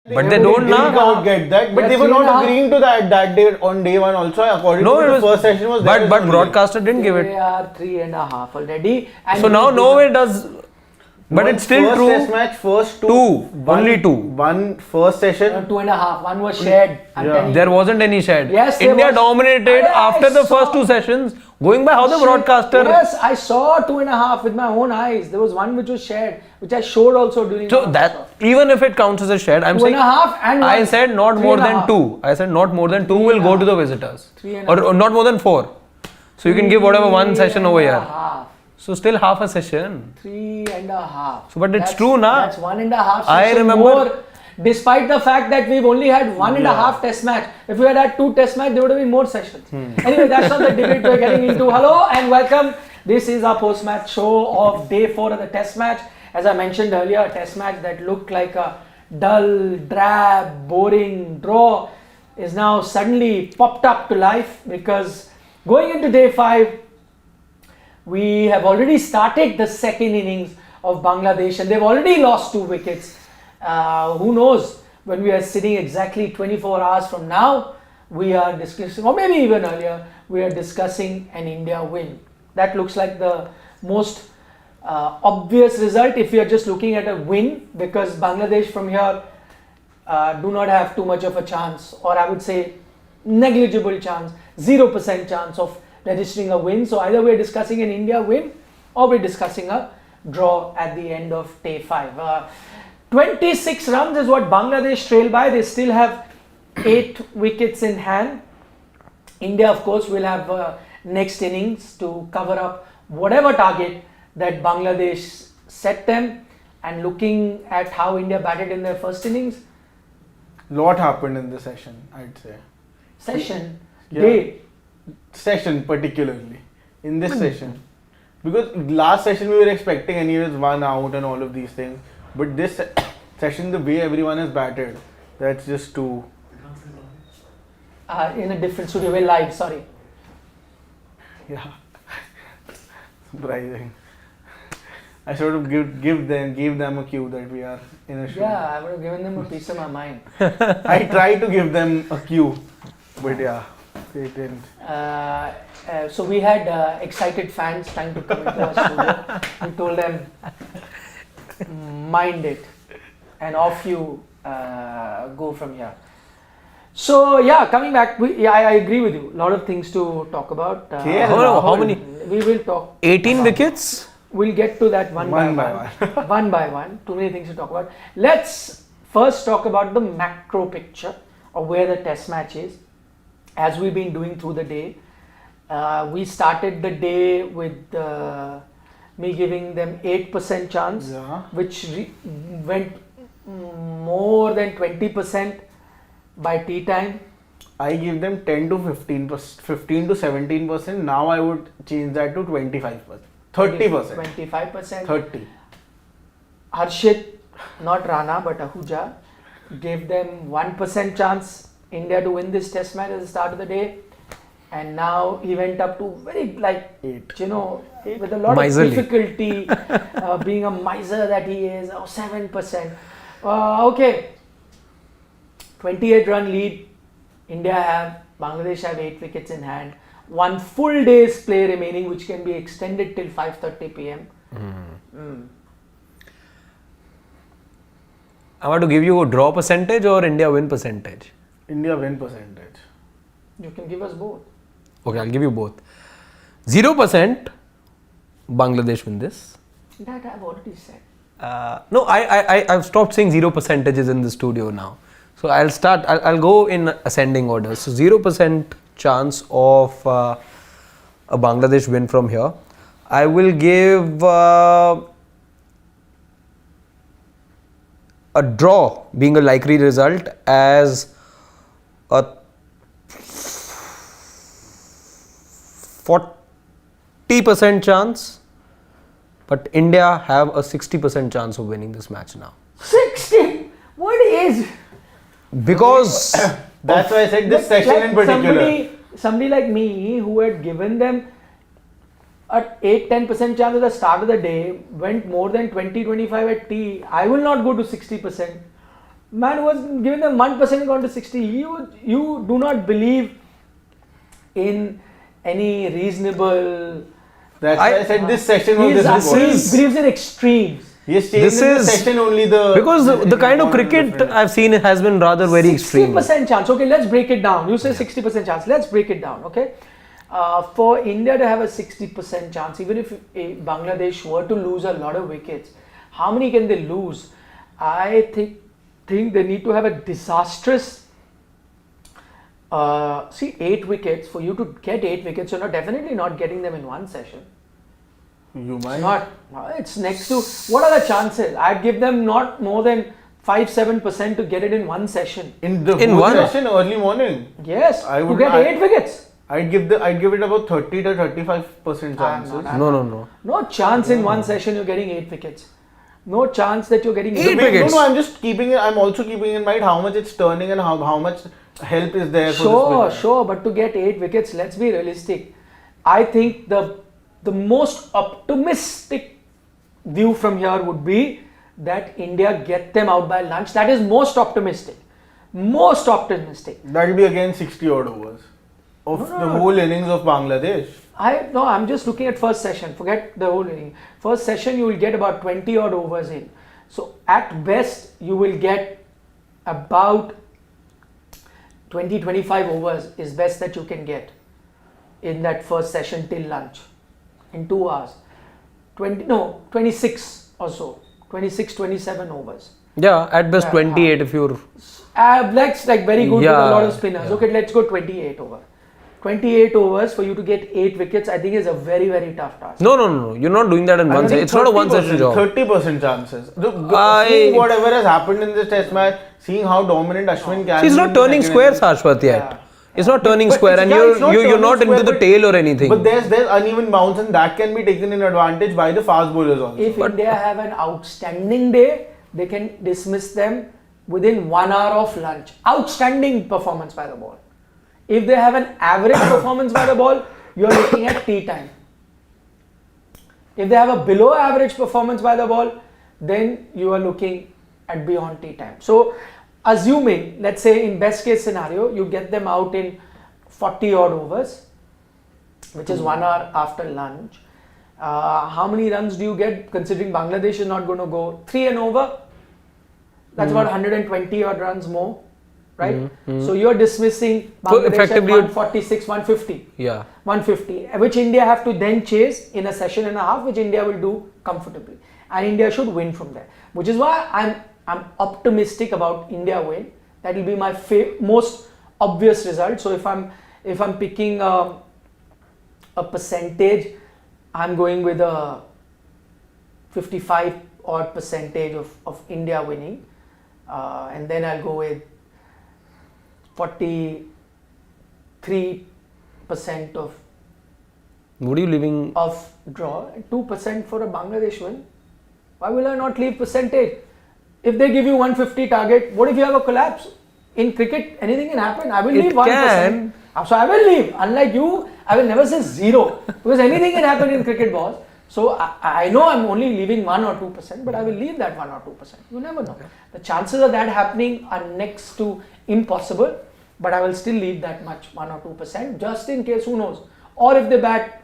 But they don't now get that. But they were not agreeing to that day on day one also. According to the first session was there. But broadcaster didn't give it. They are 3.5 already. And so now Norway does. But it's still first true. Test match, first two. Only two. One first session. 2.5. One was shared. Yeah. There wasn't any shared. Yes, India dominated after the first two sessions. Going by how the broadcaster. Yes, I saw 2.5 with my own eyes. There was one which was shared, which I showed also during. So that even if it counts as a shared, I'm saying 2.5 and I said not more than 2. I said not more than 2 will go to the visitors, or not more than 4. So you can give whatever one session over here. So still half a session. 3.5. So but it's true, na? That's 1.5 session I remember. More, despite the fact that we've only had 1.5 test match. If we had 2 test match, there would have been more sessions. Anyway, that's not the debate we're getting into. Hello and welcome. This is our post-match show of day 4 of the test match. As I mentioned earlier, a test match that looked like a dull, drab, boring draw is now suddenly popped up to life, because going into day 5, we have already started the second innings of Bangladesh and they've already lost 2 wickets. Who knows, when we are sitting exactly 24 hours from now, we are discussing, or maybe even earlier, we are discussing an India win. That looks like the most obvious result if you are just looking at a win, because Bangladesh from here do not have too much of a chance, or I would say negligible chance, 0% chance of registering a win. So either we're discussing an India win or we're discussing a draw at the end of day 5. 26 runs is what Bangladesh trail by. They still have 8 wickets in hand. India, of course, will have next innings to cover up whatever target that Bangladesh set them. And looking at how India batted in their first innings, lot happened in the session, I'd say. Session particularly in this session, because last session we were expecting anyways 1 out and all of these things, but this session, the way everyone has batted, that's just too in a different studio. We're live, sorry. Yeah. Surprising. I sort of gave them a cue that we are in a show. Yeah, I would have given them a piece of my mind. I tried to give them a cue, but yeah, they didn't. So we had excited fans trying to come into our studio. We told them, mind it, and off you go from here. So yeah, coming back, I agree with you. A lot of things to talk about. How many? We will talk. 18 wickets? We'll get to that one by one. One by one. Too many things to talk about. Let's first talk about the macro picture of where the test match is. As we've been doing through the day, we started the day with me giving them 8% chance, which went more than 20% by tea time. I give them 10 to 15%, 15 to 17%. Now I would change that to 25%, 30%. 25%. 30. Harshit, not Rana, but Ahuja, gave them 1% chance India to win this test match at the start of the day, and now he went up to very 8. You know, with a lot Miserly. of difficulty, being a miser that he is. 7%. Okay, 28 run lead India have. Bangladesh have 8 wickets in hand. 1 full day's play remaining, which can be extended till 5:30 p.m. I want to give you a draw percentage or India win percentage? India win percentage. You can give us both. Okay, I'll give you both. 0% Bangladesh win this. That I've already said. No, I've stopped saying 0 percentages in the studio now. So I'll go in ascending order. So 0% chance of a Bangladesh win from here. I will give a draw being a likely result as a 40% chance, but India have a 60% chance of winning this match now. 60? What is? Because that's why I said this session in particular. Somebody like me who had given them a 8-10% chance at the start of the day, went more than 20-25 at tea, I will not go to 60%. Man was giving them 1% gone to 60. You do not believe in any reasonable. That's why I said this session was He believes in extremes. Yes, changed in the session only because the kind of cricket I've seen has been rather very extreme. 60% chance. Okay, let's break it down. You say 60% chance. Let's break it down. Okay, for India to have a 60% chance, even if Bangladesh were to lose a lot of wickets, how many can they lose? I think they need to have a disastrous. 8 wickets. For you to get 8 wickets, you're definitely not getting them in one session. You might. It's next to. What are the chances? I'd give them not more than 5-7% to get it in one session. In one session, early morning. Yes. To get 8 wickets. I'd give it about 30 to 35% chances. No chance in one session you're getting 8 wickets. No chance that you're getting 8 wickets. No, I'm also keeping in mind how much it's turning and how much help is there for this. Sure, but to get 8 wickets, let's be realistic. I think the most optimistic view from here would be that India get them out by lunch. That is most optimistic. Most optimistic. That will be again 60 odd overs of the whole innings of Bangladesh. I'm just looking at first session. Forget the whole inning. First session you will get about 20 odd overs in. So at best you will get about 20-25 overs is best that you can get in that first session till lunch. In 2 hours, 26 or so, 26-27 overs. Yeah, at best 28 if you're. That's like very good with a lot of spinners. Okay, let's go 28 over. 28 overs for you to get 8 wickets, I think is a very, very tough task. No. You're not doing that in one session. It's not a one session job. 30% chances. Seeing whatever has happened in this test match, seeing how dominant Ashwin can be. He's not turning squares, Ashwath, yet. It's not turning square, and you're not into the tail or anything. But there's uneven bounce, and that can be taken in advantage by the fast bowlers also. If India have an outstanding day, they can dismiss them within 1 hour of lunch. Outstanding performance by the ball. If they have an average performance by the ball, you're looking at tea time. If they have a below average performance by the ball, then you are looking at beyond tea time. So, assuming, let's say in best case scenario, you get them out in 40 odd overs, which is 1 hour after lunch. How many runs do you get considering Bangladesh is not going to go 3 and over? That's about 120 odd runs more, right? So you're dismissing Bangladesh at 146, 150. Yeah. 150, which India have to then chase in a session and a half, which India will do comfortably. And India should win from there. Which is why I'm optimistic about India win. That will be my most obvious result. So if I'm picking a percentage, I'm going with a 55 odd percentage of India winning, and then I'll go with 43% of. What are you leaving? Of draw, 2% for a Bangladesh win. Why will I not leave percentage? If they give you 150 target, what if you have a collapse? In cricket, anything can happen. I will leave 1%. So I will leave. Unlike you, I will never say 0 because anything can happen in cricket balls. So I know I'm only leaving 1 or 2%, but I will leave that 1 or 2%. You never know. Okay. The chances of that happening are next to impossible, but I will still leave that much 1 or 2% just in case. Who knows? Or if they bat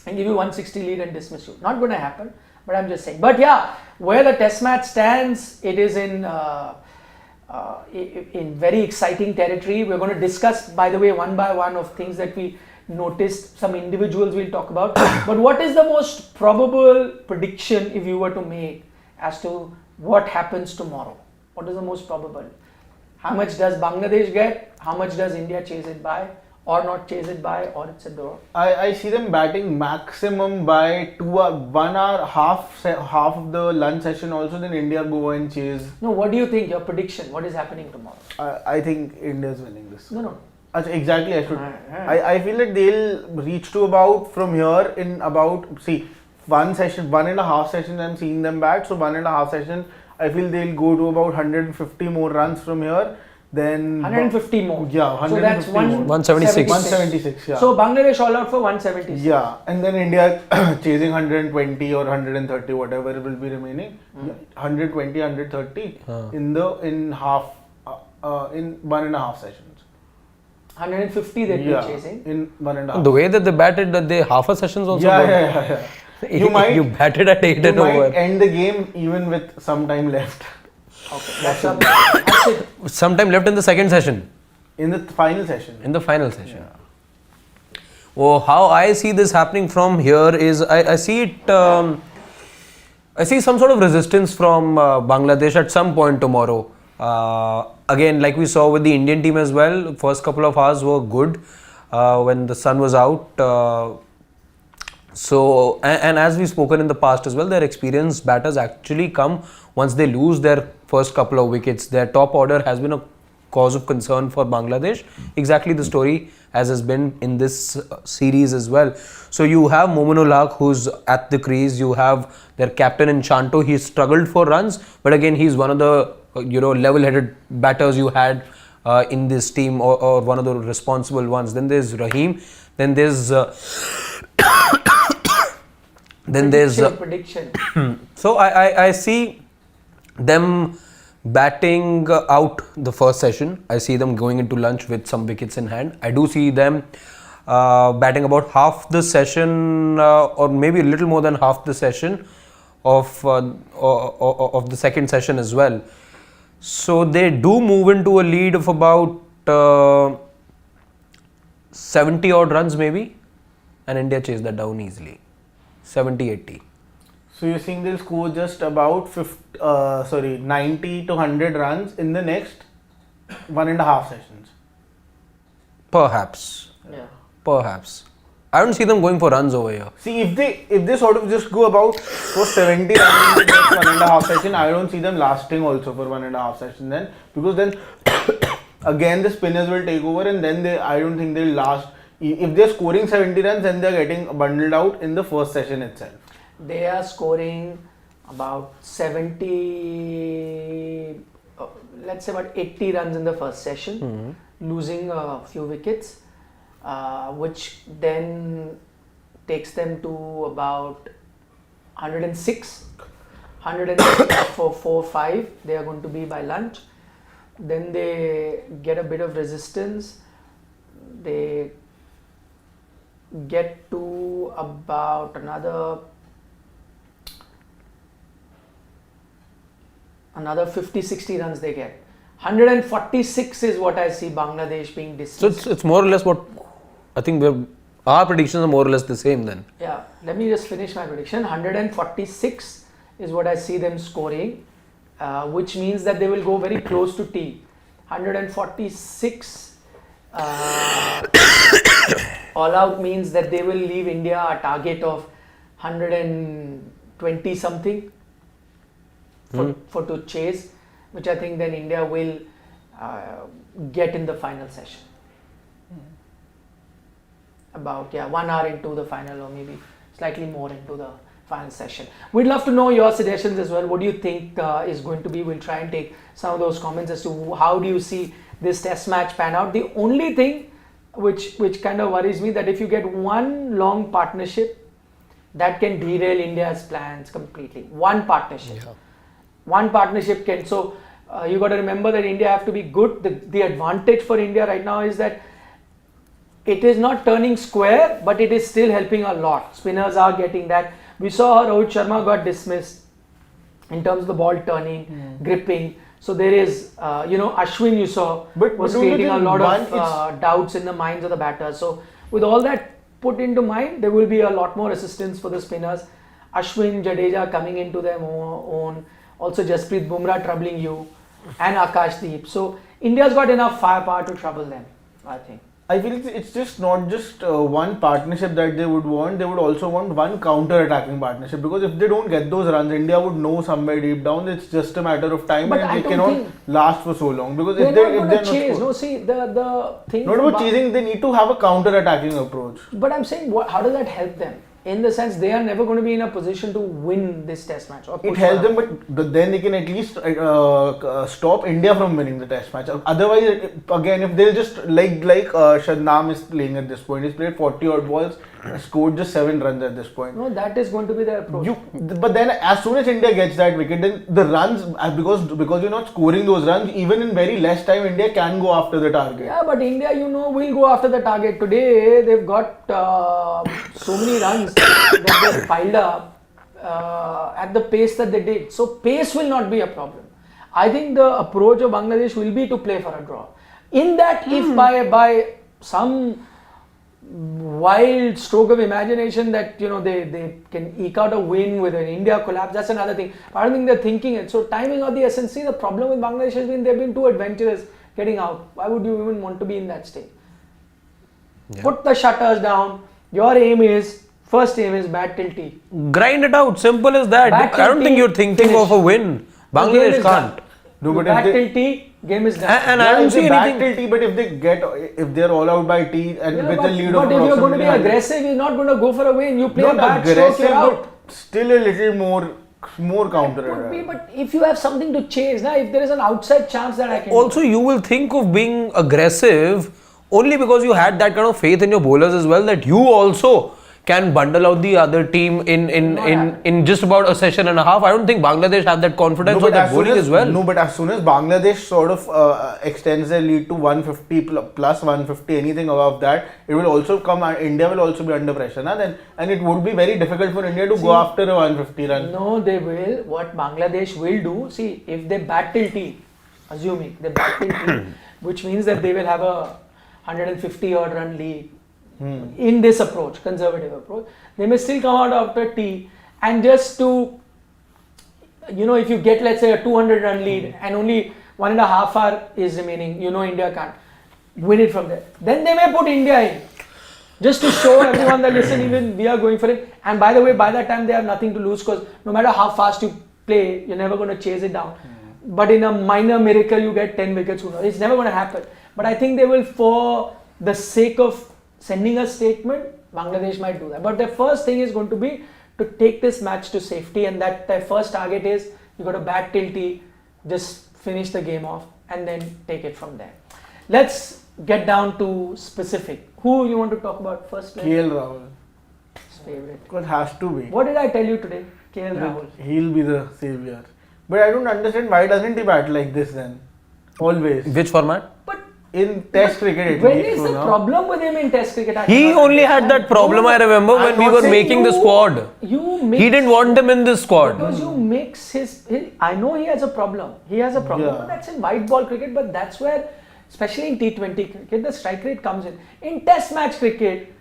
and give you 160 lead and dismiss you, not going to happen. But I'm just saying. But yeah, where the test match stands, it is in very exciting territory. We're going to discuss, by the way, one by one of things that we noticed. Some individuals we'll talk about. But what is the most probable prediction if you were to make as to what happens tomorrow? What is the most probable? How much does Bangladesh get? How much does India chase it by? Or not chase it by, or it's a draw? I see them batting maximum by 1 hour, half of the lunch session also, then India go and chase. No, what do you think? Your prediction, what is happening tomorrow? I think India's winning this. No. Exactly, I feel that they'll reach to about, from here in about, one session, 1.5 sessions I'm seeing them bat, so 1.5 sessions, I feel they'll go to about 150 more runs from here. then 150 more. Yeah, 150 So that's more. 176. 176, yeah. So Bangladesh all out for 176. Yeah, and then India chasing 120 or 130, whatever will be remaining. 120, 130 in 1.5 sessions. 150 they'll be chasing. In 1.5. The way that they batted, that they half a sessions also. Yeah. You batted at 8 and You might over. end the game even with some time left. Okay, that's it. Some time left in the second session. In the final session. In the final session. Oh, how I see this happening from here is I see it. I see some sort of resistance from Bangladesh at some point tomorrow. Again, like we saw with the Indian team as well, first couple of hours were good when the sun was out. So, and as we've spoken in the past as well, their experienced batters actually come once they lose their first couple of wickets. Their top order has been a cause of concern for Bangladesh. Exactly the story as has been in this series as well. So you have Mominul Haq who's at the crease. You have their captain in Chanto. He struggled for runs, but again he's one of the level-headed batters you had in this team, or one of the responsible ones. Then there's Rahim. Then there's prediction. So I see them batting out the first session. I see them going into lunch with some wickets in hand. I do see them batting about half the session, or maybe a little more than half the session of the second session as well. So they do move into a lead of about 70 odd runs maybe, and India chase that down easily. 70-80. So you're saying they'll score just about 90 to 100 runs in the next 1.5 sessions. Perhaps. Yeah. Perhaps. I don't see them going for runs over here. See, if they sort of just go about for 70 runs in the next 1.5 session, I don't see them lasting also for 1.5 session then, because then again the spinners will take over, and then I don't think they'll last. If they're scoring 70 runs, then they're getting bundled out in the first session itself. They are scoring about 70, let's say about 80 runs in the first session, losing a few wickets, which then takes them to about 106 for 4-5. They are going to be by lunch. Then they get a bit of resistance. They get to about another 50-60 runs they get. 146 is what I see Bangladesh being dismissed. So it's more or less what I think our predictions are more or less the same then. Yeah, let me just finish my prediction. 146 is what I see them scoring, which means that they will go very close to T. 146 all out means that they will leave India a target of 120 something for to chase, which I think then India will get in the final session. About 1 hour into the final, or maybe slightly more into the final session. We'd love to know your suggestions as well. What do you think is going to be? We'll try and take some of those comments as to how do you see this test match pan out. The only thing which kind of worries me, that if you get one long partnership, that can derail India's plans completely. One partnership. Yeah. One partnership can. So you got to remember that India have to be good. The advantage for India right now is that it is not turning square, but it is still helping a lot. Spinners are getting that. We saw how Rohit Sharma got dismissed in terms of the ball turning, gripping. So there is, Ashwin you saw was creating a lot of doubts in the minds of the batters. So with all that put into mind, there will be a lot more assistance for the spinners. Ashwin, Jadeja coming into their own. Also Jasprit Bumrah troubling you, and Akashdeep. So India's got enough firepower to trouble them, I think. I feel it's just not just one partnership that they would want. They would also want one counter-attacking partnership, because if they don't get those runs, India would know somewhere deep down it's just a matter of time, But and I they don't cannot think last for so long. Because They're if not they're going not to chase. score- No, see, the thing. not about chasing, they need to have a counter-attacking approach. But I'm saying, how does that help them? in the sense they are never going to be in a position to win this test match. Or It push helps for- them, but then they can at least stop India from winning the test match. Otherwise, again, if they'll just like Shadnam is playing at this point, he's played 40 odd balls, scored just 7 runs at this point. No, that is going to be their approach. But then as soon as India gets that wicket, then the runs, because you're not scoring those runs, even in very less time, India can go after the target. Yeah, but India, will go after the target. Today, they've got so many runs that they've piled up at the pace that they did. So, pace will not be a problem. I think the approach of Bangladesh will be to play for a draw. In that, if by some wild stroke of imagination that they can eke out a win with an India collapse, that's another thing. I don't think they're thinking it. So timing of the essence. See, the problem with Bangladesh has been they've been too adventurous getting out. Why would you even want to be in that state? Yeah. Put the shutters down. Your first aim is bat till tea. Grind it out. Simple as that. Bat I don't till think tea, you're thinking finish. of a win. The game Bangladesh is can't. done. No, but Bat if they, till tea, game is done. And I don't if see they bat anything. till tea, but if they're all out by tea and Yeah, with but the lead but of if you're going to be approximately aggressive, you're not going to go for a win. You play a not bad stroke, aggressive, you're out. but still a little more counter. Could be, but if you have something to chase, if there is an outside chance that I can Also, you will think of being aggressive only because you had that kind of faith in your bowlers as well, that you also can bundle out the other team in just about a session and a half. I don't think Bangladesh have that confidence or that bowling as well. No, but as soon as Bangladesh sort of extends their lead to 150 plus 150, anything above that, it will also come. India will also be under pressure, and it would be very difficult for India to go after a 150 run. No, they will. What Bangladesh will do, see, if they bat till tea, assuming they bat till tea, which means that they will have a 150 odd run lead. In this approach, conservative approach, they may still come out after tea, and just to, if you get, let's say, a 200 run lead and only 1.5 hour is remaining, India can't win it from there. Then they may put India in, just to show everyone that listen, even we are going for it. And by the way, by that time they have nothing to lose, because no matter how fast you play, you're never going to chase it down. But in a minor miracle, you get 10 wickets. It's never going to happen. But I think they will, for the sake of sending a statement, Bangladesh might do that. But their first thing is going to be to take this match to safety, and that their first target is you got to bat till tea, just finish the game off, and then take it from there. Let's get down to specific. Who you want to talk about first? KL Rahul. His favorite. It has to be. What did I tell you today? KL Rahul. He'll be the savior. But I don't understand why doesn't he bat like this then? Always. Which format? But In Test cricket, when is the problem with him in Test cricket? I He cannot only had understand. that problem, I remember, I'm when we not were saying making the squad. You mix, He didn't want him in this squad. because you mix his. I know he has a problem. He has a problem. Yeah. But that's in white ball cricket. But that's where, especially in T20 cricket, the strike rate comes in. In Test match cricket,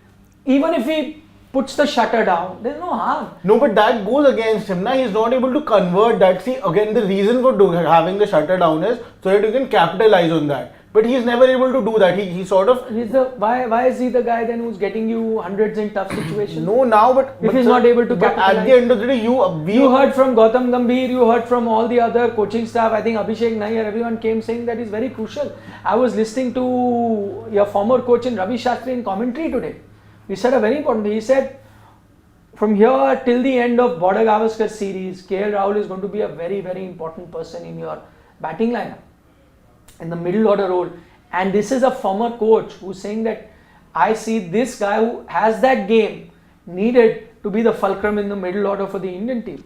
even if he puts the shutter down, there's no harm. No, but that goes against him. Now he's not able to convert that. See, again, the reason for having the shutter down is so that you can capitalize on that. But he's never able to do that. He sort of Why is he the guy then who's getting you hundreds in tough situations? no now, but If he's not able to but at capitalize. the end of the day, You heard from Gautam Gambhir, you heard from all the other coaching staff. I think Abhishek Nair, everyone came saying that is very crucial. I was listening to your former coach in Ravi Shastri in commentary today. He said a very important thing. He said, from here till the end of Border Gavaskar series, KL Rahul is going to be a very, very important person in your batting lineup, in the middle order role. And this is a former coach who's saying that I see this guy who has that game needed to be the fulcrum in the middle order for the Indian team,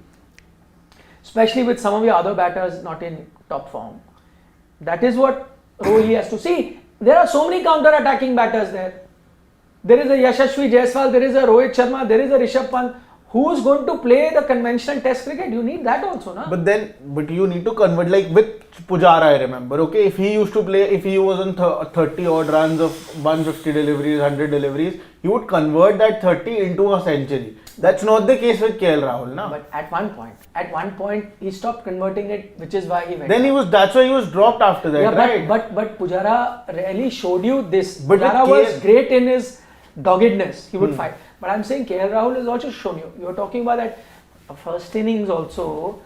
especially with some of your other batters not in top form. That is what role he has to see. There are so many counter-attacking batters there. There is a Yashasvi Jaiswal, there is a Rohit Sharma, there is a Rishabh Pant. Who's going to play the conventional Test cricket? You need that also, na? But you need to convert, like with Pujara, I remember. Okay, if he used to play, if he was on 30 odd runs of 150 deliveries, 100 deliveries, he would convert that 30 into a century. That's not the case with KL Rahul, na? But at one point, he stopped converting it, which is why he went. Then that's why he was dropped after that, Yeah, right? but Pujara really showed you this. But with Pujara was KL great in his doggedness. He would fight. But I'm saying KL Rahul has also shown you. You were talking about that first innings also,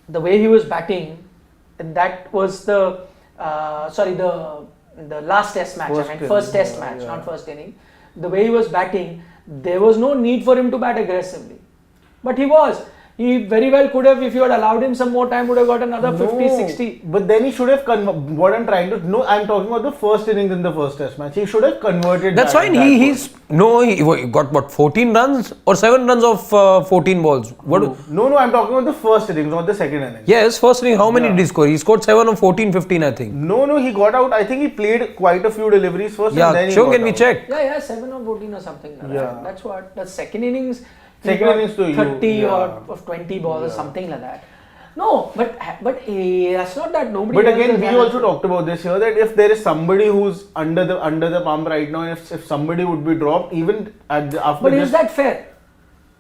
the way he was batting, and that was the last Test match. First First inning, Test match, yeah. not first inning. The way he was batting, there was no need for him to bat aggressively. But he was. He very well could have, if you had allowed him some more time, would have got another 50, 60. But then he should have what I'm trying to no, I'm talking about the first innings in the first test match. He should have converted. That's fine. He got what, 14 runs or 7 runs of 14 balls. What? No, I'm talking about the first innings, not the second innings. Yes, first inning. How many did he score? He scored 7 of 14, 15, I think. No, he got out. I think he played quite a few deliveries first. Yeah, and then sure. he Can we got check? Yeah, 7 or 14 or something like that. That's what the second innings. Second innings to 30 or 20 balls or something like that. No, but that's not that nobody. But again, we also talked about this here that if there is somebody who's under the pump right now, and if somebody would be dropped, even after. But is that fair?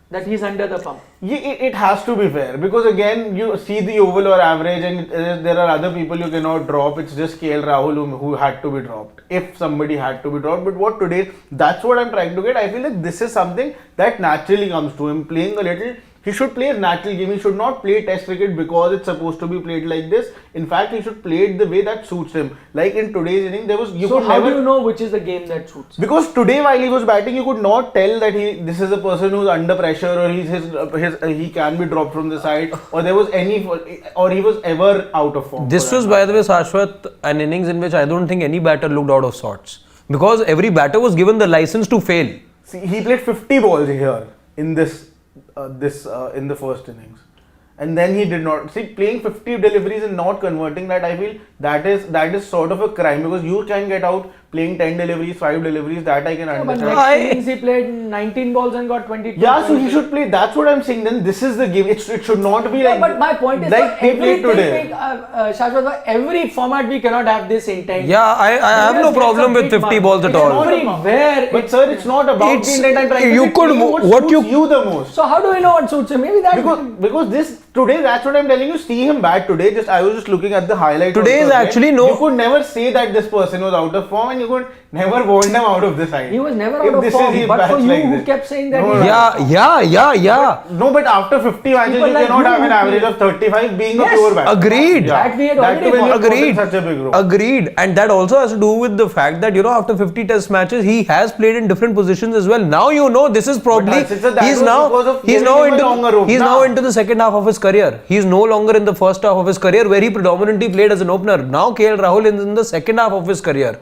That he's under the pump. Yeah, it has to be fair because again you see the overall average and there are other people you cannot drop. It's just KL Rahul who had to be dropped if somebody had to be dropped. But what today, that's what I'm trying to get. I feel like this is something that naturally comes to him playing a little. He should play a natural game. He should not play test cricket because it's supposed to be played like this. In fact, he should play it the way that suits him. Like in today's inning, there was So how do you know which is the game that suits him? Because today while he was batting, you could not tell that this is a person who's under pressure or he can be dropped from the side or there was or he was ever out of form. This was, by the way, Shashwat, an innings in which I don't think any batter looked out of sorts because every batter was given the license to fail. See, he played 50 balls here in in the first innings, and then he did not playing 50 deliveries and not converting that. I feel that is sort of a crime because you can get out playing 10 deliveries, 5 deliveries. That I can But understand. next innings he played 19 balls and got 22. Yeah, so he should play. That's what I'm saying. Then this is the game. It should not be like. But my point is, like he played today. Shashwat, for every format we cannot have this intent. Yeah, I have no problem with 50 balls at all. Everywhere. But sir, it's not about the intent. I'm trying you to could say what you the most. So how do we know what suits him? Maybe that Because this today, that's what I'm telling you. See him bat today. I was just looking at the highlight. Today is actually no. You could never say that this person was out of form, and you could never want him out of the side. he was never out of form. But for you who kept saying that, Yeah. No, but after 50 matches, you cannot have an average of 35 being a pure batter. Agreed. That we had already Agreed. Such a big role. Agreed. And that also has to do with the fact that after 50 test matches, he has played in different positions as well. Now this is probably he's now into the second half of his career. He's no longer in the first half of his career where he predominantly played as an opener. Now KL Rahul is in the second half of his career.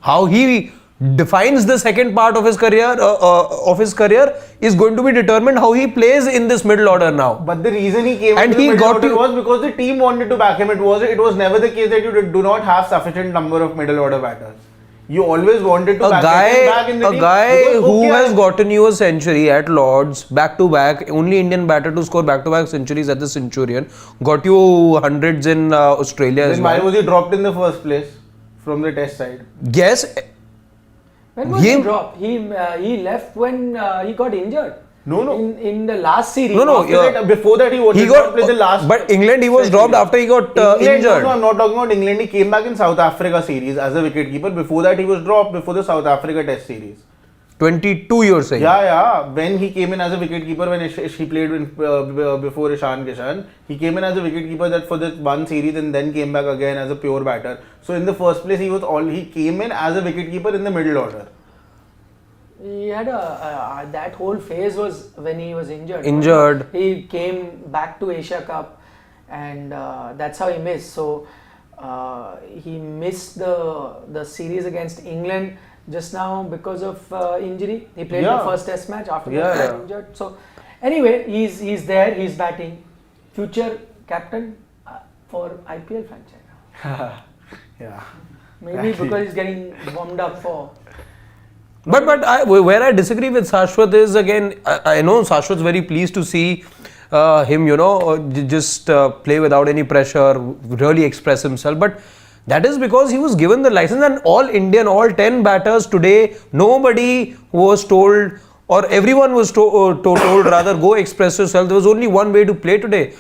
How he defines the second part of his career is going to be determined how he plays in this middle order now. But the reason he came and into the he middle got order to, was because the team wanted to back him. It was never the case that you do not have sufficient number of middle order batters. You always wanted to back in the team. A guy who has gotten you a century at Lords back to back, only Indian batter to score back to back centuries at the Centurion, got you hundreds in Australia as well. Why was he dropped in the first place from the test side? Yes. When was he dropped? He left when he got injured. No. In the last series. Before that he got play the last. But England he was dropped after he got injured. No, I'm not talking about England. He came back in South Africa series as a wicketkeeper. Before that he was dropped before the South Africa Test series. 22 you're saying? Yeah. When he came in as a wicketkeeper when he played before Ishan Kishan, he came in as a wicketkeeper that for this one series and then came back again as a pure batter. So in the first place he came in as a wicketkeeper in the middle order. He had that whole phase was when he was injured. Injured. He came back to Asia Cup and that's how he missed. So he missed the series against England just now because of injury. He played the first test match after he got injured. So anyway, he's there, he's batting. Future captain for IPL franchise. Yeah. Maybe because he's getting warmed up for. But where I disagree with Shashwat is again, I know Shashwat's very pleased to see him, just play without any pressure, really express himself. But that is because he was given the license, and all 10 batters today, nobody was told, or everyone was told rather, go express yourself. There was only one way to play today.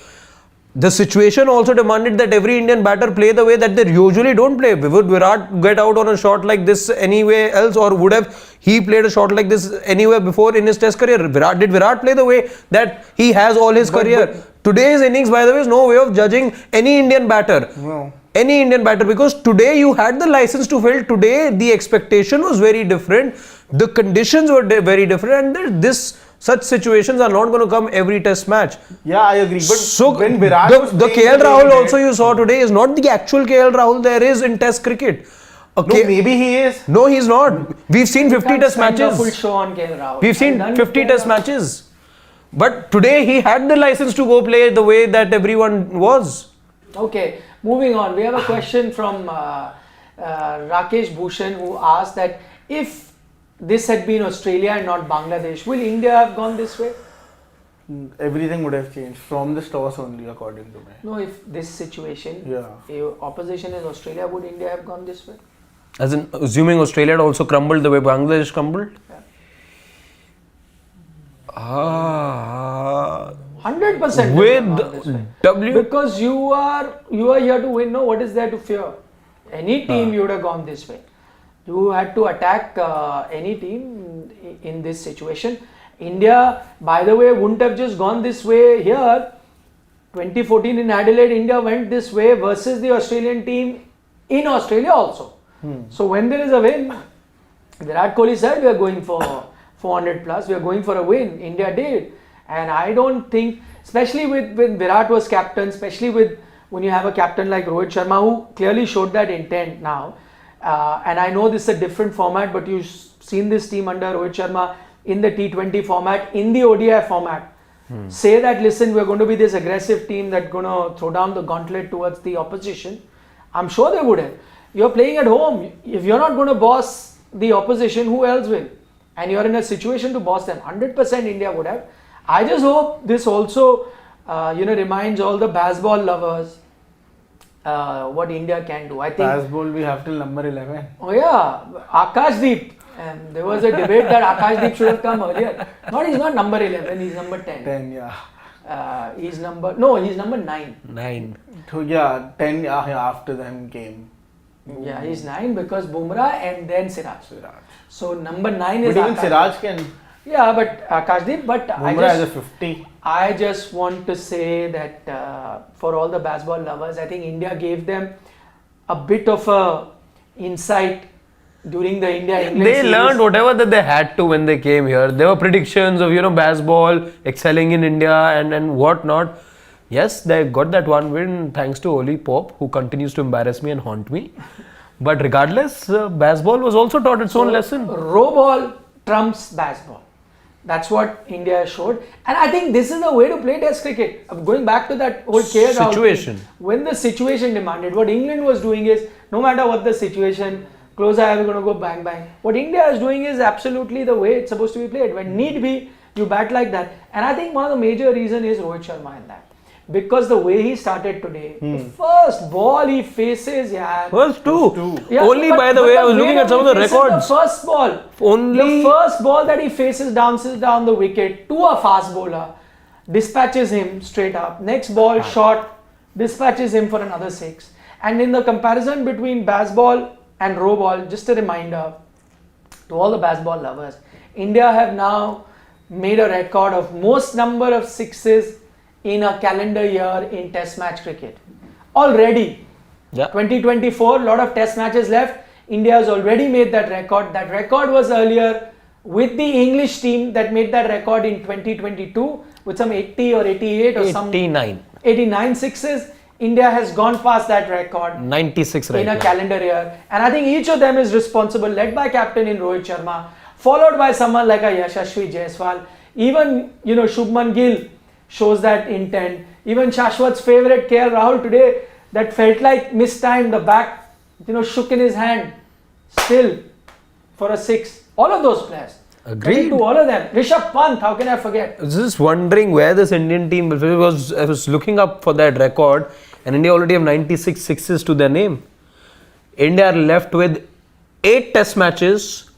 The situation also demanded that every Indian batter play the way that they usually don't play. Would Virat get out on a shot like this anywhere else, or would have he played a shot like this anywhere before in his test career? Did Virat play the way that he has all his career? Today's innings, by the way, is no way of judging any Indian batter. No. Any Indian batter, because today you had the license to fail. Today the expectation was very different. The conditions were very different, and such situations are not going to come every test match. Yeah, I agree. But So when Virat was the playing KL the way Rahul he also did- you saw today is not the actual KL Rahul there is in test cricket. No, Okay. maybe he is. No, he's not. We've seen 50 Can't test spend the full matches. show on KL Rahul. We've seen And done 50 KL test Rahul. matches. But today he had the license to go play the way that everyone was. Okay, moving on. We have a question from Rakesh Bhushan who asked that if this had been Australia and not Bangladesh, will India have gone this way? Everything would have changed from the toss only, according to me. No, if this situation, Yeah. if opposition is Australia, would India have gone this way? As in, assuming Australia had also crumbled the way Bangladesh crumbled. Yeah. 100% With W. because you are here to win. No, what is there to fear? Any team you would have gone this way. You had to attack any team in this situation. India, by the way, wouldn't have just gone this way here. 2014 in Adelaide, India went this way versus the Australian team in Australia also. So when there is a win, Virat Kohli said we are going for 400 plus, we are going for a win. India did. And I don't think, especially when Virat was captain, especially when you have a captain like Rohit Sharma who clearly showed that intent now. And I know this is a different format, but you've seen this team under Rohit Sharma in the T20 format, in the ODI format. Say that, listen, we're going to be this aggressive team that's going to throw down the gauntlet towards the opposition. I'm sure they would have. You're playing at home. If you're not going to boss the opposition, who else will? And you're in a situation to boss them. 100% India would have. I just hope this also, reminds all the baseball lovers what India can do. I think. Baseball, we have till number 11. Oh yeah, Akashdeep. And there was a debate that Akashdeep should have come earlier. He's not number 11. He's number 10. 10, yeah. He's number 9. 9. So, yeah, 10 after them came. Yeah, he's 9 because Bumrah and then Siraj. Siraj. So number 9 is But even Akash. Siraj can. Yeah, but Akashdeep. But Bumrah has a 50. I just want to say that for all the baseball lovers, I think India gave them a bit of a insight during the India-England They series. learned whatever that they had to when they came here. There were predictions of baseball excelling in India and whatnot. Yes, they got that one win thanks to Oli Pop, who continues to embarrass me and haunt me. But regardless, baseball was also taught its own lesson. Row ball trumps baseball. That's what India showed. And I think this is the way to play Test cricket. Going back to that whole KL Rahul Situation. thing, when the situation demanded, what England was doing is, no matter what the situation, close eye, we're going to go bang bang. What India is doing is absolutely the way it's supposed to be played. When need be, you bat like that. And I think one of the major reason is Rohit Sharma in that. Because the way he started today, the first ball he faces, First two. Yeah, Only but- by the but way, I was looking way at some of that the he faces records. The first ball. Only- The first ball that he faces bounces down the wicket to a fast bowler, dispatches him straight up. Next ball shot, dispatches him for another 6. And in the comparison between baseball and row ball, just a reminder to all the baseball lovers, India have now made a record of most number of sixes in a calendar year in test match cricket. Already. Yeah. 2024, lot of test matches left. India has already made that record. That record was earlier with the English team that made that record in 2022 with some 80 or 88 or some 89 sixes. India has gone past that record 96 right in a now. calendar year. And I think each of them is responsible, led by captain in Rohit Sharma, followed by someone like a Yashasvi Jaiswal. Even, Shubman Gill shows that intent. Even Shashwat's favorite KL Rahul today, that felt like mistimed, the back, shook in his hand. Still, for a 6. All of those players. Agreed. Credit to all of them. Rishabh Pant, how can I forget? I was just wondering where this Indian team was. I was looking up for that record, and India already have 96 sixes to their name. India are left with 8 test matches.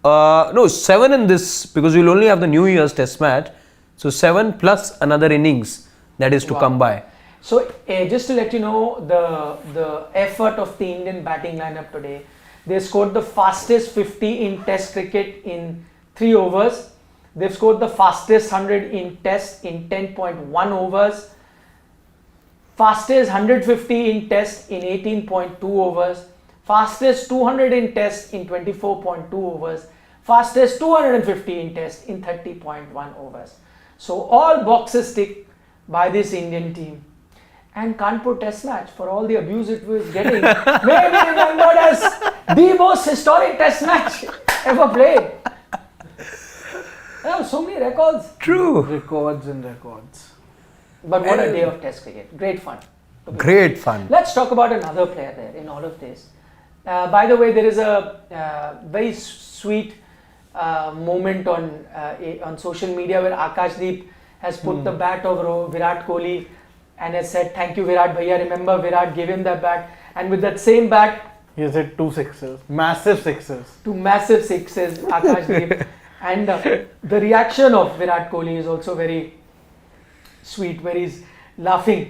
7 in this, because we'll only have the New Year's test match. So 7 plus another innings that is to come by. So just to let you know the effort of the Indian batting lineup today, they scored the fastest 50 in Test cricket in 3 overs. They've scored the fastest 100 in Test in 10.1 overs. Fastest 150 in Test in 18.2 overs. Fastest 200 in Test in 24.2 overs. fastest 215 tests in 30.1 overs. So all boxes tick by this Indian team. And Kanpur test match, for all the abuse it was getting, may be remembered as the most historic test match ever played. There are so many records. True. Records and records. But what a day of test cricket. Great fun. Great fun. Let's talk about another player there in all of this. By the way, there is a very sweet moment on social media where Akashdeep has put the bat of Virat Kohli and has said, "Thank you, Virat Bhaiya." Remember, Virat gave him that bat, and with that same bat, He has hit 2 sixes. Massive sixes. 2 massive sixes, Akashdeep. And the reaction of Virat Kohli is also very sweet, where he's laughing.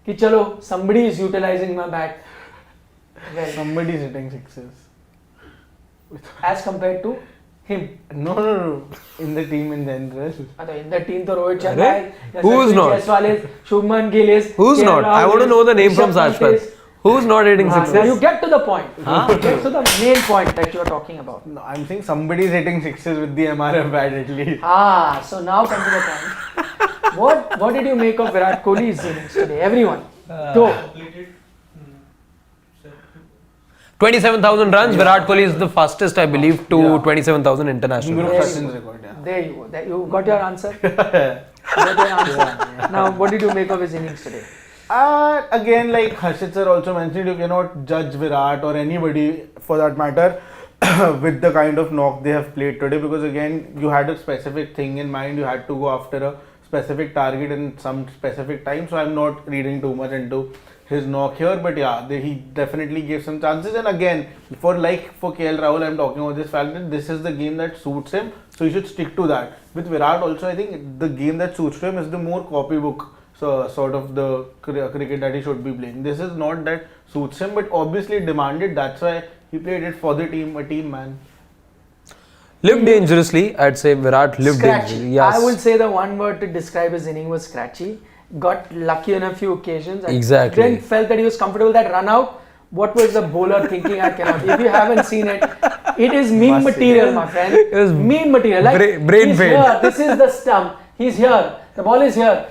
Ki chalo, somebody is utilizing my bat well, Somebody's hitting sixes. as compared to him. No. In the team in general. In the team, तो रोहित शर्मा है, Who's not? Jaiswal is, Shubman Gill is, Who's KL not? I Rahul want to is, know the name from Rishabh Pant Sajpal. is. Who's not hitting Now sixes? you get to the point. Get to the main point that you are talking about. No, I'm saying somebody's hitting sixes with the MRF bat at least. So now come to the point. What did you make of Virat Kohli's innings today? Everyone, go. 27,000 runs. Virat Kohli is the fastest, I believe, to 27,000 international. Guru Yes. Sachin's record, yeah. There you go. You got your answer. Now, what did you make of his innings today? Again, like Harshit sir also mentioned, you cannot judge Virat or anybody for that matter with the kind of knock they have played today, because again, you had a specific thing in mind, you had to go after a specific target in some specific time. So I'm not reading too much into his knock here, but yeah, he definitely gave some chances. And again, for KL Rahul, I'm talking about this fact that this is the game that suits him, so he should stick to that. With Virat also, I think the game that suits him is the more copybook, so sort of the cricket that he should be playing. This is not that suits him, but obviously demanded. That's why he played it for the team, a team man. Lived dangerously, I'd say Virat lived Scratchy. dangerously. Yes. I would say the one word to describe his inning was scratchy. Got lucky on a few occasions. Exactly. Then felt that he was comfortable. That run out. What was the bowler thinking? I cannot. If you haven't seen it, it is meme Must see. material, my friend. It was Meme material. Like brain he's fade. here. This is the stump. He's here. The ball is here.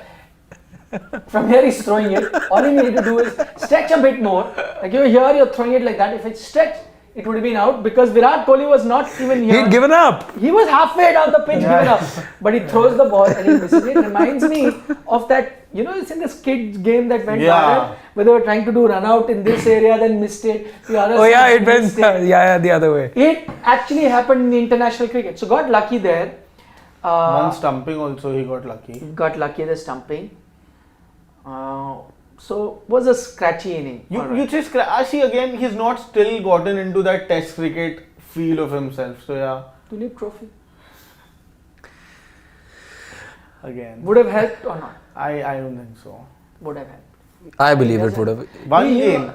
From here he's throwing it. All he needed to do is stretch a bit more. Like you're here, you're throwing it like that. If it's stretched, it would have been out, because Virat Kohli was not even here. He'd given up. He was halfway down the pitch, given up. But he throws the ball and he misses it. Reminds me of that, it's in this kids game that went viral, where they were trying to do run out in this area, then missed it. The other side It went missed it. the other way. It actually happened in international cricket. So got lucky there. One stumping also, he got lucky. Got lucky at the stumping. So was a scratchy inning. You say see again, he's not still gotten into that test cricket feel of himself. So yeah. Tulip Trophy Again. would have helped or not? I don't think so. Would have helped. I believe it would have. One He- game.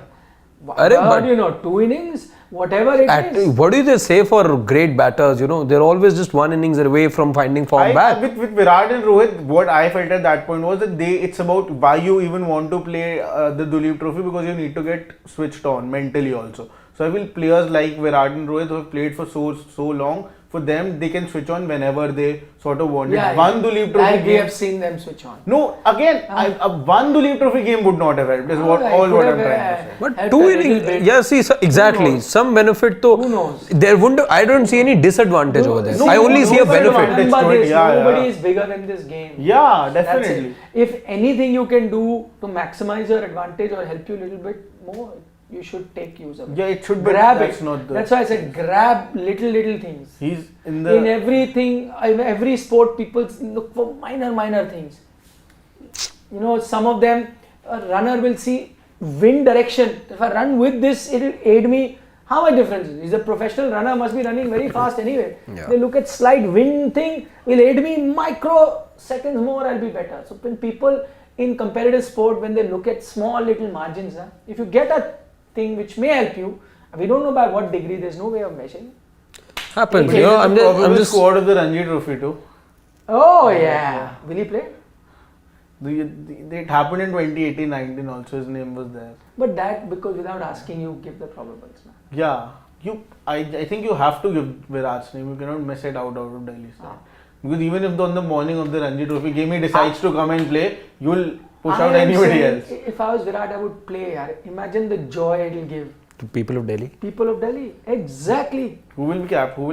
But 2 innings, whatever it is. What do they say for great batters? They're always just one innings away from finding form back. With Virat and Rohit, what I felt at that point was that it's about why you even want to play the Duleep Trophy, because you need to get switched on mentally also. So I feel players like Virat and Rohit who have played for so long, for them they can switch on whenever they sort of want it. One Duleep Trophy like we game. have seen them switch on. No, again, one Duleep Trophy game would not have helped. Is what I'm trying to say. But helped 2 a little innings, bit. yeah, see, exactly. knows? Some benefit though. Who knows? There wouldn't. I don't see any disadvantage over there. no, I only see a no benefit. advantage. Remember this, Yeah, yeah. nobody is bigger than this game. Yeah, That's it. definitely. If anything you can do to maximize your advantage or help you a little bit more, you should take use of it. Yeah, it should be. Grab That's it. not the. That's why I said grab little things. He's in the. In everything, in every sport, people look for minor things. Some of them, a runner will see wind direction. If I run with this, it will aid me. How much difference is? He's a professional runner, must be running very fast anyway. Yeah. They look at slight wind thing, will aid me microseconds more, I'll be better. So when people in competitive sport, when they look at small little margins, if you get a thing which may help you, we don't know by what degree, there's no way of measuring. Happens. He's I'm the probable just. squad of the Ranji Trophy too. Oh yeah. Will he play? It happened in 2018-19 also. His name was there. But that, because without asking you, give the probables. Yeah. I think you have to give Virat's name. You cannot miss it out of Delhi side. Because even if on the morning of the Ranji Trophy game he decides to come and play, you'll push out anybody else. If I was Virat, I would play. Imagine the joy it will give To people of Delhi. people of Delhi. Exactly. Who will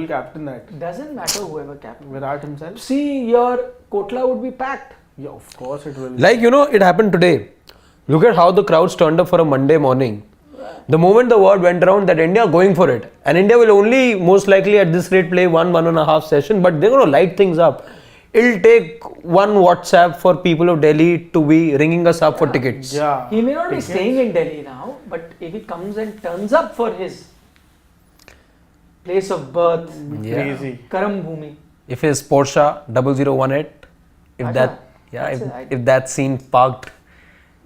captain that? Doesn't matter whoever captain. Virat himself? See, your Kotla would be packed. Yeah, of course it will. Like, it happened today. Look at how the crowds turned up for a Monday morning. The moment the word went around that India are going for it, and India will only most likely at this rate play 1.5 session, but they're going to light things up. It'll take one WhatsApp for people of Delhi to be ringing us up for tickets. Yeah. He may not be staying in Delhi now, but if he comes and turns up for his place of birth, Crazy. Karam Bhumi. If his Porsche 0018, if that's seen parked.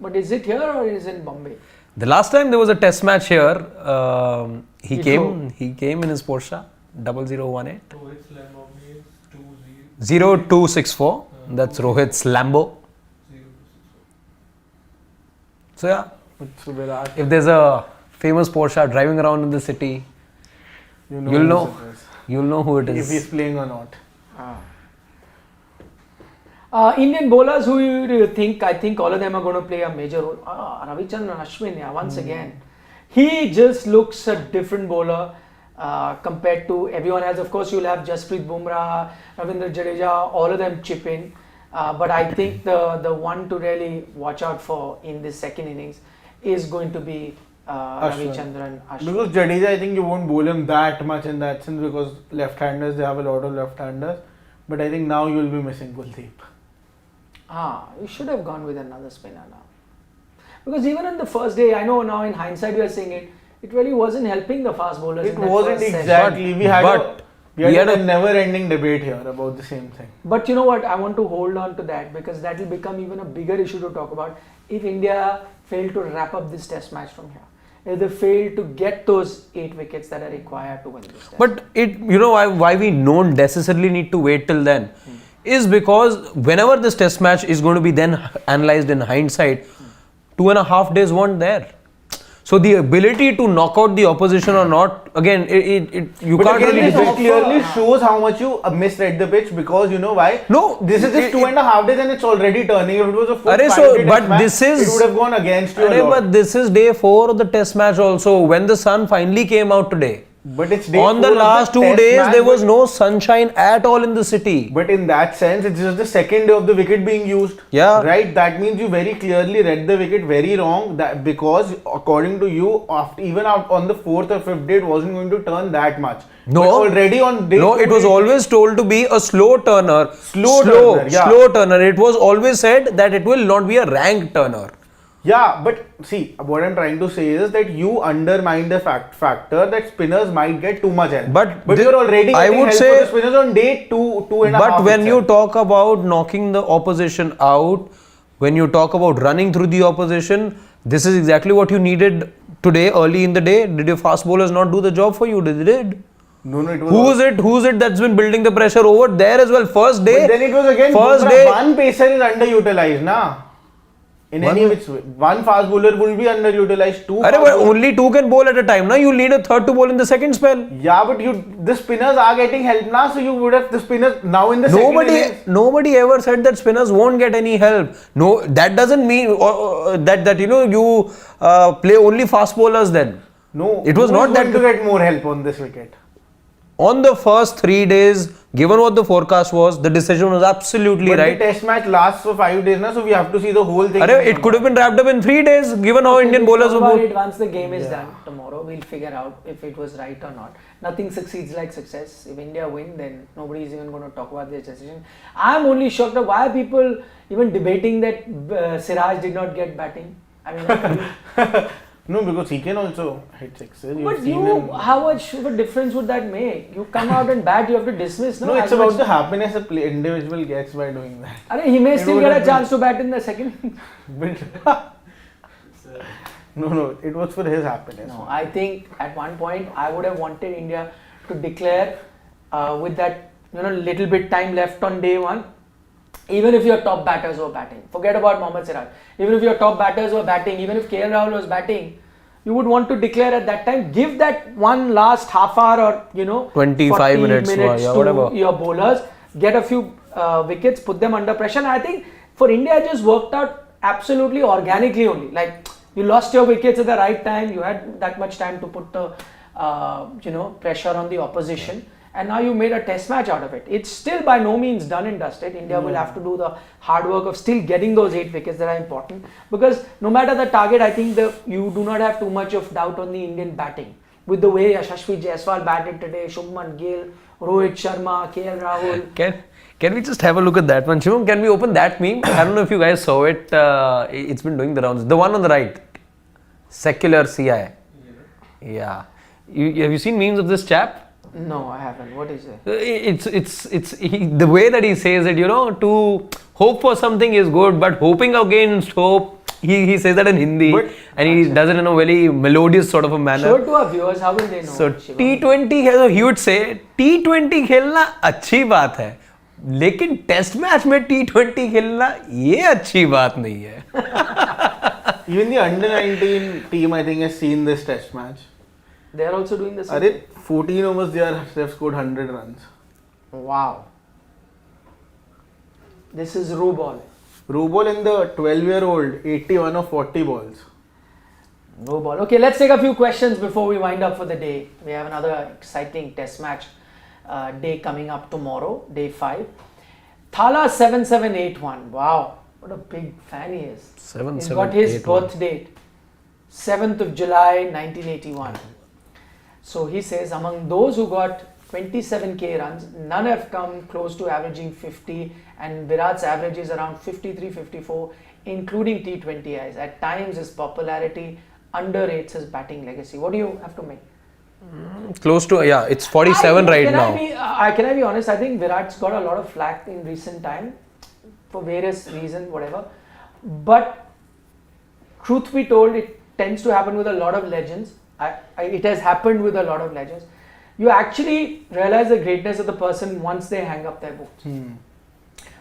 But is it here or is it in Bombay? The last time there was a test match here, he drove. came in his Porsche 0018. Rohit's Lamborghini is 0264. That's Rohit's Lambo. 20. So yeah, It's Virat. if there's a famous Porsche driving around in the city, you'll know who it if is. he's playing or not. Indian bowlers, who do you think? I think all of them are going to play a major role. Ravichandran Ashwin, once again. He just looks a different bowler compared to everyone else. Of course, you'll have Jasprit Bumrah, Ravindra Jadeja, all of them chip in. But I think the one to really watch out for in this second innings is going to be Ravichandran Ashwin. Because Jadeja, I think you won't bowl him that much in that sense because left-handers, they have a lot of left-handers. But I think now you'll be missing Kuldeep. You should have gone with another spinner now. Because even on the first day, I know now in hindsight we are saying it really wasn't helping the fast bowlers. It in that wasn't first session. exactly. We had a a never-ending debate here about the same thing. But you know what? I want to hold on to that because that will become even a bigger issue to talk about if India fail to wrap up this test match from here. If they fail to get those 8 wickets that are required to win this test. But why we don't necessarily need to wait till then is because whenever this test match is going to be then analysed in hindsight, 2.5 days weren't there. So the ability to knock out the opposition or not, again, you But can't again, really this clearly shows how much you misread the pitch because you know why? No, This is just 2.5 days and it's already turning. If it was a full Arey, 5 so, day but test match, this is- it would have gone against you a lot. But this is day 4 of the test match also, when the sun finally came out today. But it's day On the 4 of last 2 test days, match, there was no sunshine at all in the city. But in that sense, it's just the second day of the wicket being used. Yeah. Right? That means you very clearly read the wicket very wrong. That because according to you, on the 4th or 5th day, it wasn't going to turn that much. No. But already on day No, 2 it was day- always told to be a slow turner. Slow turner, yeah. Slow turner. It was always said that it will not be a rank turner. Yeah, but see, what I'm trying to say is that you undermine the factor that spinners might get too much help. But you're already I getting would help say- for the spinners on day 2.5. But when you itself. talk about knocking the opposition out, when you talk about running through the opposition, this is exactly what you needed today, early in the day. Did your fast bowlers not do the job for you? They did. No, it was. Who's it that's been building the pressure over there as well? First day. But then it was again. First Bumrah, day. one pacer is underutilized, na. In any which way, one fast bowler will be underutilized. But only 2 can bowl at a time. Now you'll need a third to bowl in the second spell. Yeah, but the spinners are getting help now, so you would have the spinners now in the second innings. Nobody ever said that spinners won't get any help. No, that doesn't mean that you play only fast bowlers then. No, It was who is not that going to get more help on this wicket. On the first 3 days, given what the forecast was, the decision was absolutely But right. the test match lasts for 5 days now, so we have to see the whole thing. It could have been wrapped up in 3 days, given how Indian bowlers were. About it once the game is done tomorrow, we'll figure out if it was right or not. Nothing succeeds like success. If India win, then nobody is even going to talk about this decision. I'm only shocked at why are people even debating that Siraj did not get batting. I mean, No, because he can also hit sixes. You've but seen him. how much of a difference would that make? You come out and bat, you have to dismiss. No, it's as about much- the happiness a individual gets by doing that. Arey, he may It still would get a have chance to bat in the second. But no, it was for his happiness. No, I think at one point I would have wanted India to declare with that little bit time left on day 1. Even if your top batters were batting, forget about Mohammad Siraj. Even if your top batters were batting, even if KL Rahul was batting, you would want to declare at that time. Give that one last half hour or 25 40 minutes, yeah, to whatever. your bowlers, get a few wickets, put them under pressure. And I think for India it just worked out absolutely organically only. Like you lost your wickets at the right time, you had that much time to put the pressure on the opposition. And now you made a test match out of it. It's still by no means done and dusted. India will have to do the hard work of still getting those 8 wickets that are important. Because no matter the target, I think you do not have too much of doubt on the Indian batting. With the way Yashasvi Jaiswal batted today, Shubman Gill, Rohit Sharma, KL Rahul. Can we just have a look at that one? Shivam, can we open that meme? I don't know if you guys saw it. It's been doing the rounds. The one on the right. Secular CI. Yeah. Have you seen memes of this chap? No, I haven't. What is it? The way that he says it, to hope for something is good, but hoping against hope, he says that in Hindi, and he does it in a very melodious sort of a manner. Show it to our viewers, how will they know? So T20, he would say, T20 खेलना अच्छी बात है, लेकिन test match में T20 खेलना ये अच्छी बात नहीं है. Even the under-19 team, I think, has seen this test match. They are also doing the same thing. 14 overs, they've scored 100 runs. Wow. This is Ru ball. Ru ball in the 12-year-old, 81 of 40 balls. Ru ball. Okay, let's take a few questions before we wind up for the day. We have another exciting test match day coming up tomorrow, day 5. Thala 7781. Wow, what a big fan he is. He's got his birth date, 7th of July 1981. So he says, among those who got 27k runs, none have come close to averaging 50, and Virat's average is around 53-54, including T20Is. At times his popularity underrates his batting legacy. What do you have to make? Close to, it's 47 right now. Can I be honest? I think Virat's got a lot of flack in recent time for various reasons, whatever. But truth be told, it tends to happen with a lot of legends. It has happened with a lot of legends. You actually realize the greatness of the person once they hang up their boots.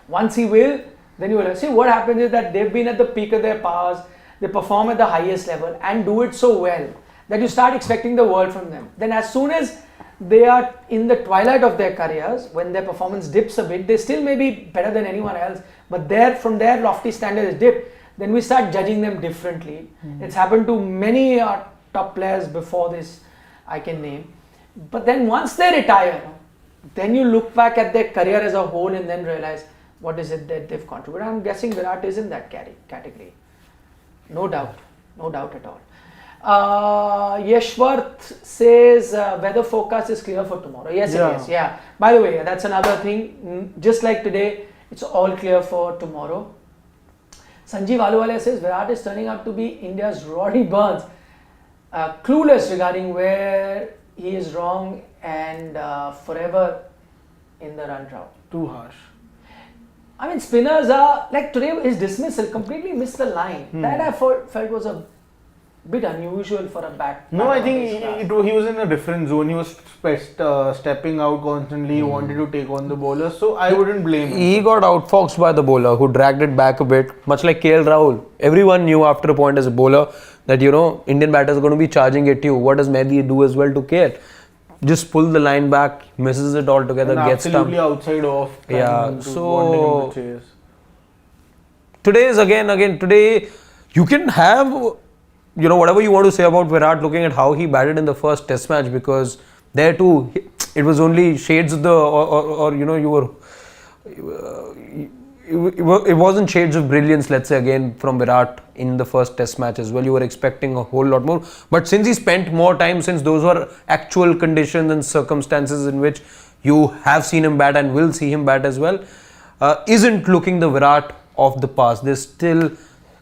Once he will, then you will see what happens is that they've been at the peak of their powers, they perform at the highest level and do it so well that you start expecting the world from them. Then as soon as they are in the twilight of their careers, when their performance dips a bit, they still may be better than anyone else, but from their lofty standards dip, then we start judging them differently. It's happened to many top players before this I can name. But then once they retire, then you look back at their career as a whole and then realize what is it that they've contributed. I'm guessing Virat is in that category. No doubt at all. Yeshwarth says weather forecast is clear for tomorrow. Yes, it is. Yeah. By the way, that's another thing. Just like today, it's all clear for tomorrow. Sanjeev Aluwala says Virat is turning out to be India's Roddy Burns. Clueless regarding where he is wrong and forever in the run drought. Too harsh. I mean, spinners are like today his dismissal completely missed the line. That I felt was a bit unusual for a bat. No, I think he was in a different zone. He was stepping out constantly. He wanted to take on the bowler, so I wouldn't blame him. He got outfoxed by the bowler who dragged it back a bit, much like KL Rahul. Everyone knew after a point as a bowler that Indian batters are going to be charging at you. What does Mehdi do as well to KL? Just pull the line back, misses it altogether, gets stumped. Absolutely outside off. Yeah, so today is again today you can have whatever you want to say about Virat looking at how he batted in the first test match, because there too it was only shades of the it wasn't shades of brilliance, let's say, again from Virat in the first test match as well. You were expecting a whole lot more, but since he spent more time, since those were actual conditions and circumstances in which you have seen him bat and will see him bat as well, isn't looking the Virat of the past. There's still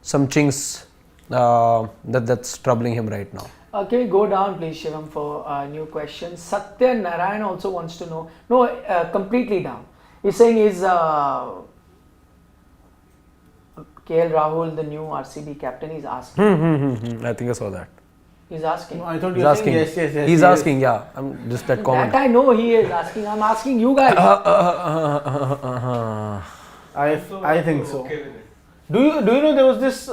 some chinks that's troubling him right now. Can we go down please, Shivam, for a new question? Satya Narayan also wants to know. No, completely down. He's saying is KL Rahul the new RCB captain? He's asking. I think I saw that. He's asking. No, I thought He's you were asking. saying yes. He's asking, yeah. I'm just that comment. That I know he is asking. I'm asking you guys. I think so. Okay with it. Do you know there was this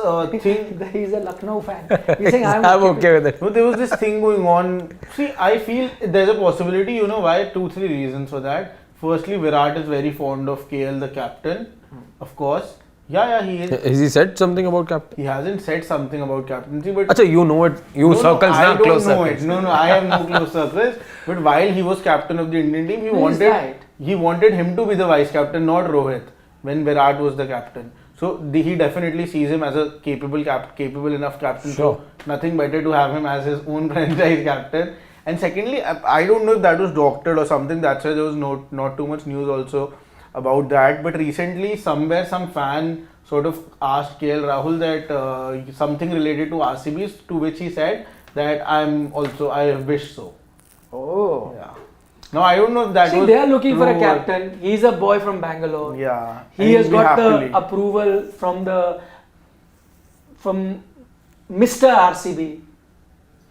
thing? He's a Lucknow fan. He's saying I'm okay with it. No, there was this thing going on. See, I feel there's a possibility. You know why? 2-3 reasons for that. Firstly, Virat is very fond of KL, the captain. Of course. Yeah, he is. Has he said something about captain? He hasn't said something about captaincy, but Achha, you know it. You circles I now, don't close know circles. it. No, I have no close circles. But while he was captain of the Indian team, Who is that? he wanted him to be the vice captain, not Rohit, when Virat was the captain. So he definitely sees him as a capable enough captain. Sure. So nothing better to have him as his own franchise captain. And secondly, I don't know if that was doctored or something. That's why there was not too much news also about that. But recently, somewhere some fan sort of asked KL Rahul that something related to RCBs, to which he said that I wish so. Oh. Yeah. Now I don't know if that See, was they are looking for a true or- captain. He's a boy from Bangalore. Yeah. He has And got happily. the approval from Mr. RCB.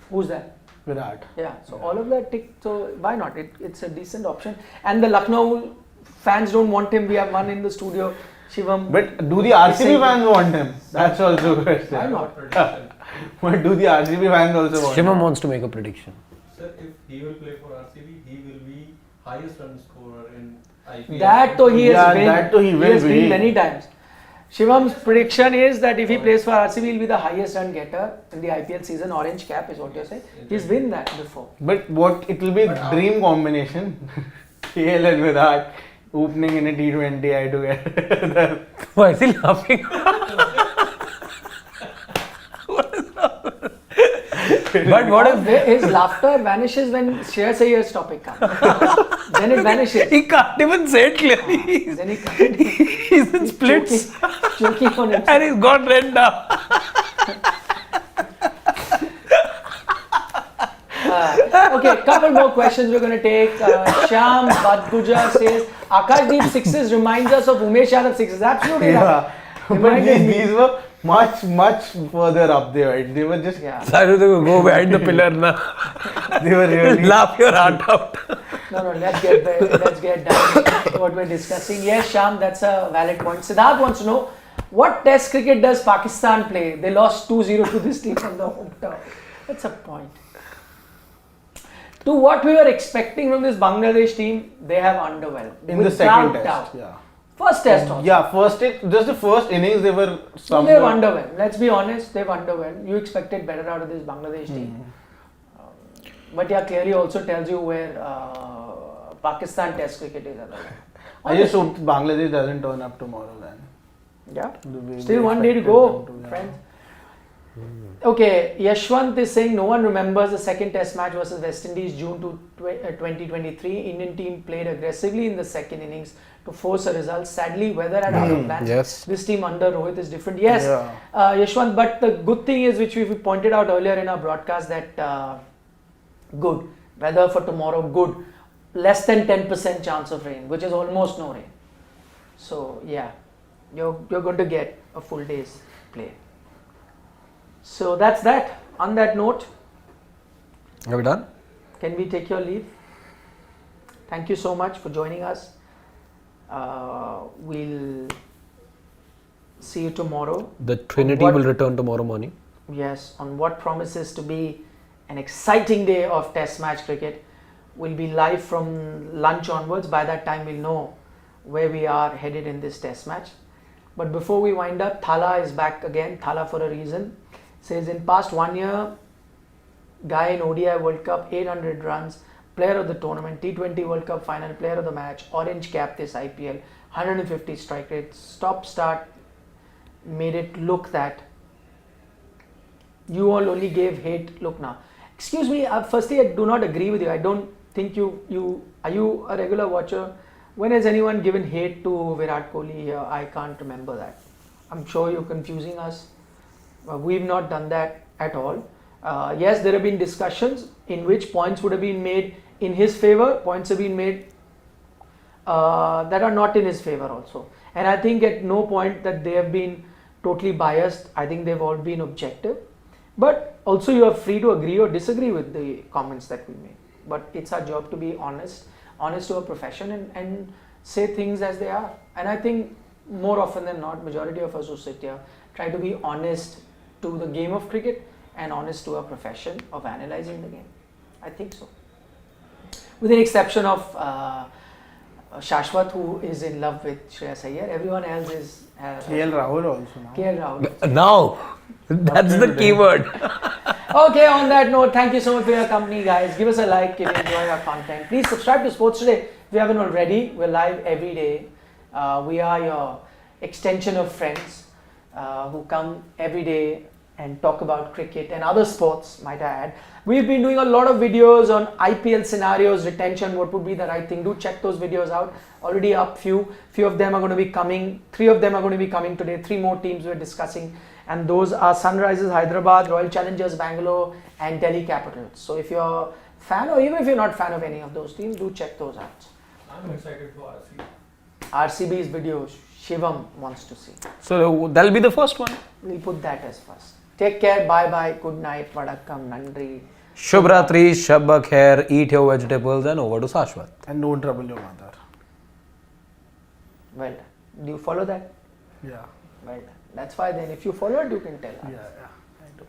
Who's that? Virat. Yeah. So all of that tick. So why not? It's a decent option. And the Lucknow fans don't want him. We have one in the studio. Shivam. But do the RCB fans want him? That's also a question. Why not? Prediction. But do the RCB fans also want him? Shimam wants to make a prediction. Sir, if he will play for RCB, he will be highest run scorer in IPL. That though he has Yeah, been. that though he will has been be. many times. Shivam's prediction is that if he plays for RCB, he'll be the highest run getter in the IPL season. Orange cap is what you're saying. He's been that before. But what it will be But dream combination. KL and Virat opening in a T20 together. Why is he laughing? But what if His laughter vanishes when Shreyas Iyer's topic comes. Then it vanishes. he can't even say it clearly? Then he can't. He's in splits Choking on himself. and he's got red now. Okay, couple more questions we're going to take. Shyam Badguja says, Akashdeep sixes reminds us of Umesh Yadav sixes. Absolutely right. Yeah. But Reminded me. these were much further up there. They were just, Yeah. Saru, go behind the pillar now. they were really. Laugh your heart out. No, let's get down to what we're discussing. Yes, Shyam, that's a valid point. Siddharth wants to know, what test cricket does Pakistan play? They lost 2-0 to this team from the home turf. That's a point. To what we were expecting from this Bangladesh team, they have underwhelmed. In the without second test. doubt. Yeah. First test also. Yeah, just the first innings they were So somewhat. they've underwhelmed. Let's be honest, they've underwhelmed. You expected better out of this Bangladesh team. But yeah, clearly also tells you where Pakistan test cricket is at the moment. I just hope Bangladesh doesn't turn up tomorrow then. Yeah. The way Still we one day to expected go, them to, yeah. friends. Okay, Yashwant is saying no one remembers the second test match versus West Indies June 2023. Indian team played aggressively in the second innings to force a result. Sadly, weather had other plans. Yes. This team under Rohit is different. Yes, Yeah. Yashwant, but the good thing is, which we pointed out earlier in our broadcast, that good. Weather for tomorrow, good. Less than 10% chance of rain, which is almost no rain. So, yeah, you're going to get a full day's play. So that's that. On that note, Are we done? can we take your leave? Thank you so much for joining us. We'll see you tomorrow. The Trinity What- will return tomorrow morning. Yes, on what promises to be an exciting day of Test match cricket. We'll be live from lunch onwards. By that time, we'll know where we are headed in this Test match. But before we wind up, Thala is back again. Thala for a reason. Says in past 1 year, guy in ODI World Cup, 800 runs, player of the tournament, T20 World Cup final, player of the match, orange cap this IPL, 150 strike rate, stop start, made it look that you all only gave hate. Look now. Excuse me, firstly, I do not agree with you. I don't think you are you a regular watcher? When has anyone given hate to Virat Kohli here? I can't remember that. I'm sure you're confusing us. We've not done that at all. Yes, there have been discussions in which points would have been made in his favor, points have been made that are not in his favor also. And I think at no point that they have been totally biased. I think they've all been objective. But also you are free to agree or disagree with the comments that we made. But it's our job to be honest to our profession and say things as they are. And I think more often than not, majority of us who sit here try to be honest to the game of cricket and honest to our profession of analysing the game. I think so. With the exception of Shashwat, who is in love with Shreyas Iyer, everyone else is KL Rahul also now. KL Rahul. Now, that's the keyword. Okay, on that note, thank you so much for your company, guys. Give us a like if you enjoy our content. Please subscribe to Sports Today if you haven't already. We're live every day. We are your extension of friends who come every day and talk about cricket and other sports, might I add. We've been doing a lot of videos on IPL scenarios, retention, what would be the right thing. Do check those videos out. Already up few of them are going to be coming. 3 of them are going to be coming today. 3 more teams we're discussing. And those are Sunrisers Hyderabad, Royal Challengers Bangalore and Delhi Capitals. So if you're a fan or even if you're not a fan of any of those teams, do check those out. I'm excited for RCB. RCB's video, Shivam wants to see. So that'll be the first one. We'll put that as first. Take care, bye bye, good night, vadakkam, nandri. Shubh Ratri, Shabba Khair, eat your vegetables and over to Shashwat. And don't trouble your mother. Well done. Do you follow that? Yeah. Well done. That's why then if you follow it, you can tell us. Yeah, I do.